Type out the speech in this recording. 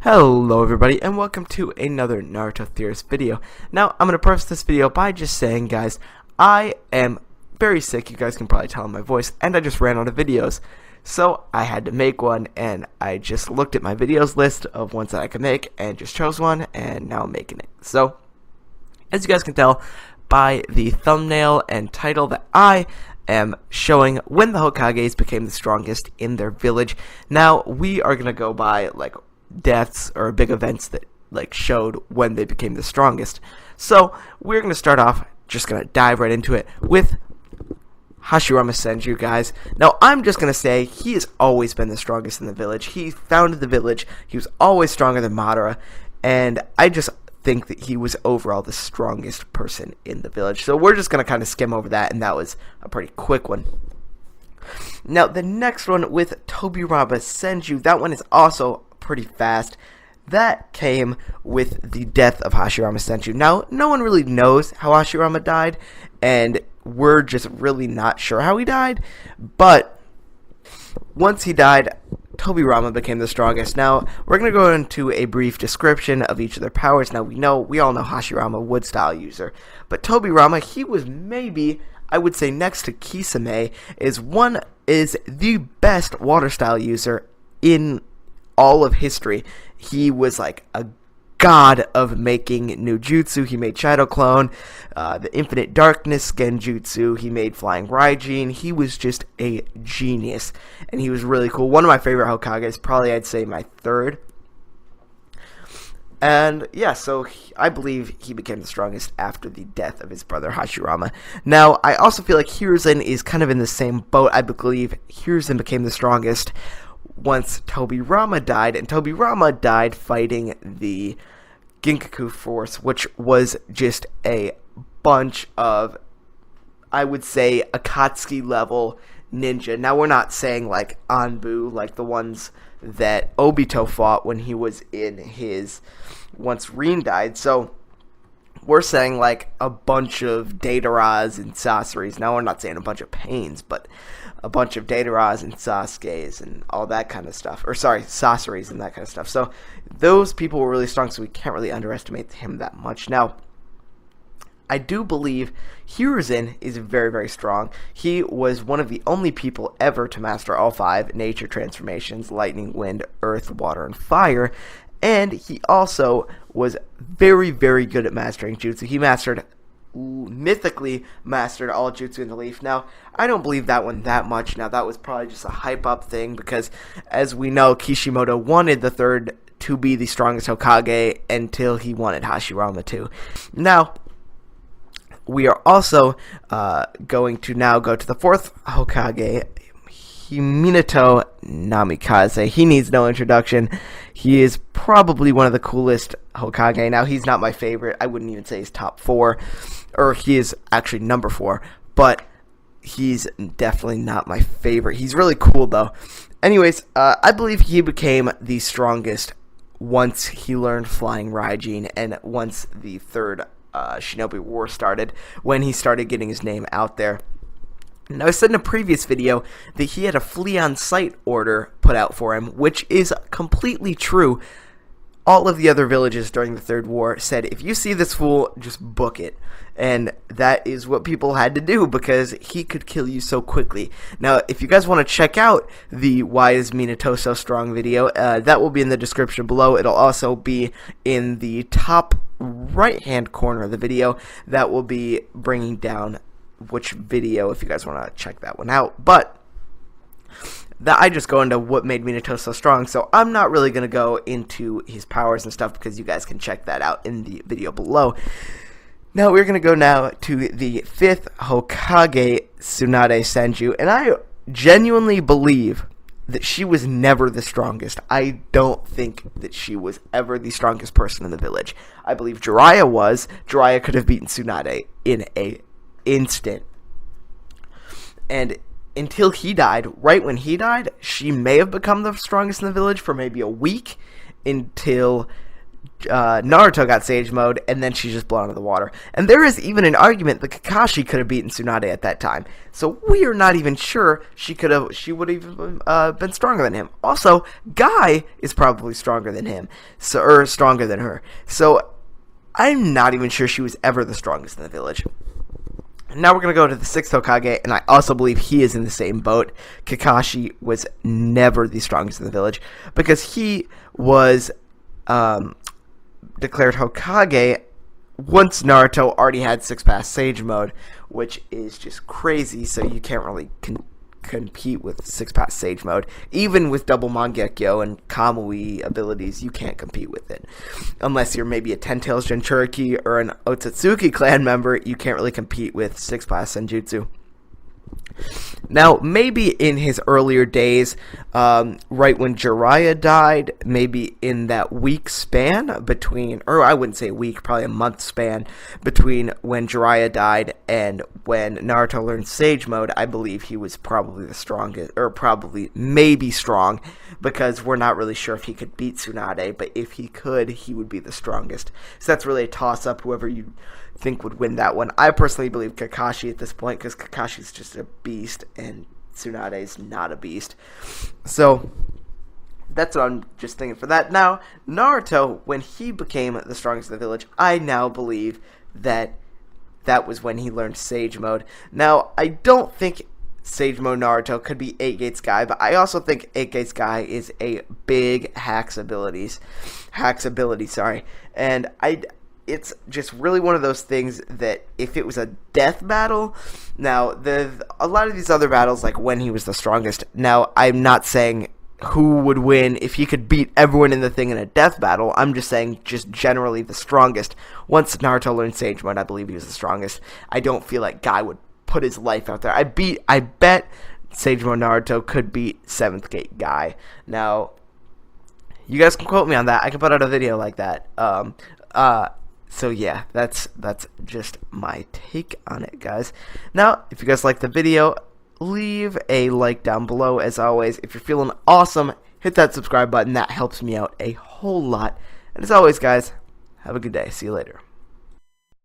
Hello everybody and welcome to another Naruto Theorist video. Now I'm going to preface this video by just saying, guys, I am very sick, you guys can probably tell in my voice, and I just ran out of videos. So I had to make one, and I just looked at my videos list of ones that I could make and just chose one, and now I'm making it. So as you guys can tell by the thumbnail and title that I am showing when the Hokages became the strongest in their village. Now we are going to go by like deaths or big events that like showed when they became the strongest. So we're going to start off, just going to dive right into it with Hashirama Senju, guys. Now I'm just going to say he has always been the strongest in the village. He founded the village. He was always stronger than Madara, and I just think that he was overall the strongest person in the village. So we're just going to kind of skim over that, and that was a pretty quick one. Now the next one with Tobirama Senju, that one is also pretty fast. That came with the death of Hashirama Senju. Now, no one really knows how Hashirama died, and we're just really not sure how he died, but once he died, Tobirama became the strongest. Now, we're going to go into a brief description of each of their powers. Now, we all know Hashirama, wood style user, but Tobirama, he was maybe, I would say next to Kisame, is the best water style user in all of history. He was like a god of making new jutsu. He made Shadow Clone, the Infinite Darkness Genjutsu. He made Flying Raijin. He was just a genius, and he was really cool. One of my favorite Hokages, probably I'd say my third. And yeah, so I believe he became the strongest after the death of his brother Hashirama. Now, I also feel like Hiruzen is kind of in the same boat. I believe Hiruzen became the strongest once Tobirama died, and Tobirama died fighting the Ginkaku force, which was just a bunch of, I would say, Akatsuki level ninja. Now we're not saying like Anbu, like the ones that Obito fought when he was in his, once Rin died, so we're saying like a bunch of Dataras and Sasuris. Now we're not saying a bunch of Pains, but a bunch of Dataras and Sasuke's and all that kind of stuff. Or sorry, Sasuris and that kind of stuff. So those people were really strong, so we can't really underestimate him that much. Now, I do believe Hiruzen is very, very strong. He was one of the only people ever to master all 5 nature transformations: lightning, wind, earth, water, and fire. And he also was very, very good at mastering jutsu. He mythically mastered all jutsu in the leaf. Now, I don't believe that one that much. Now, that was probably just a hype up thing because, as we know, Kishimoto wanted the third to be the strongest Hokage until he wanted Hashirama to. Now, we are also going to now go to the 4th Hokage, Minato Namikaze. He needs no introduction. He is probably one of the coolest Hokage. Now, he's not my favorite. I wouldn't even say he's top 4, or he is actually number 4, but he's definitely not my favorite. He's really cool, though. Anyways, I believe he became the strongest once he learned Flying Raijin, and once the 3rd Shinobi War started, when he started getting his name out there. Now, I said in a previous video that he had a flee on sight order put out for him, which is completely true. All of the other villages during the 3rd War said, if you see this fool, just book it. And that is what people had to do because he could kill you so quickly. Now, if you guys want to check out the Why is Minato So Strong video, that will be in the description below. It'll also be in the top right-hand corner of the video. That will be bringing down which video if you guys want to check that one out. But I just go into what made Minato so strong, so I'm not really going to go into his powers and stuff because you guys can check that out in the video below. Now we're going to go now to the 5th Hokage, Tsunade Senju, and I genuinely believe that she was never the strongest. I don't think that she was ever the strongest person in the village. I believe Jiraiya was. Jiraiya could have beaten Tsunade in a instant. And until he died, right when he died, she may have become the strongest in the village for maybe a week until Naruto got Sage Mode, and then she's just blown out of the water. And there is even an argument that Kakashi could have beaten Tsunade at that time. So we are not even sure she would have even been stronger than him. Also, Guy is probably stronger than him, or stronger than her. So I'm not even sure she was ever the strongest in the village. Now we're going to go to the 6th Hokage, and I also believe he is in the same boat. Kakashi was never the strongest in the village, because he was declared Hokage once Naruto already had 6-pass Sage Mode, which is just crazy, so you can't really compete with 6-pass Sage Mode. Even with double Mangekyo and Kamui abilities, you can't compete with it. Unless you're maybe a 10-Tails Jinchuriki or an Otsutsuki clan member, you can't really compete with 6-pass Senjutsu. Now, maybe in his earlier days, right when Jiraiya died, maybe in that week span between, or I wouldn't say a week, probably a month span between when Jiraiya died and when Naruto learned Sage Mode, I believe he was probably the strongest, or probably maybe strong, because we're not really sure if he could beat Tsunade, but if he could, he would be the strongest. So that's really a toss-up, whoever you think would win that one. I personally believe Kakashi at this point, because Kakashi's just a beast and Tsunade's not a beast. So that's what I'm just thinking for that. Now, Naruto, when he became the strongest in the village, I now believe that that was when he learned Sage Mode. Now, I don't think Sage Mode Naruto could be 8 Gates Guy, but I also think 8 Gates Guy is a big hacks ability, and it's just really one of those things that if it was a death battle, now a lot of these other battles, like when he was the strongest, now I'm not saying who would win if he could beat everyone in the thing in a death battle, I'm just saying just generally the strongest. Once Naruto learned Sage Mode, I believe he was the strongest. I don't feel like Guy would put his life out there. I bet Sage Mode Naruto could beat 7th Gate Guy. Now, you guys can quote me on that. I can put out a video like that. So yeah, that's just my take on it, guys. Now, if you guys like the video, leave a like down below. As always, if you're feeling awesome, hit that subscribe button. That helps me out a whole lot. And as always, guys, have a good day. See you later.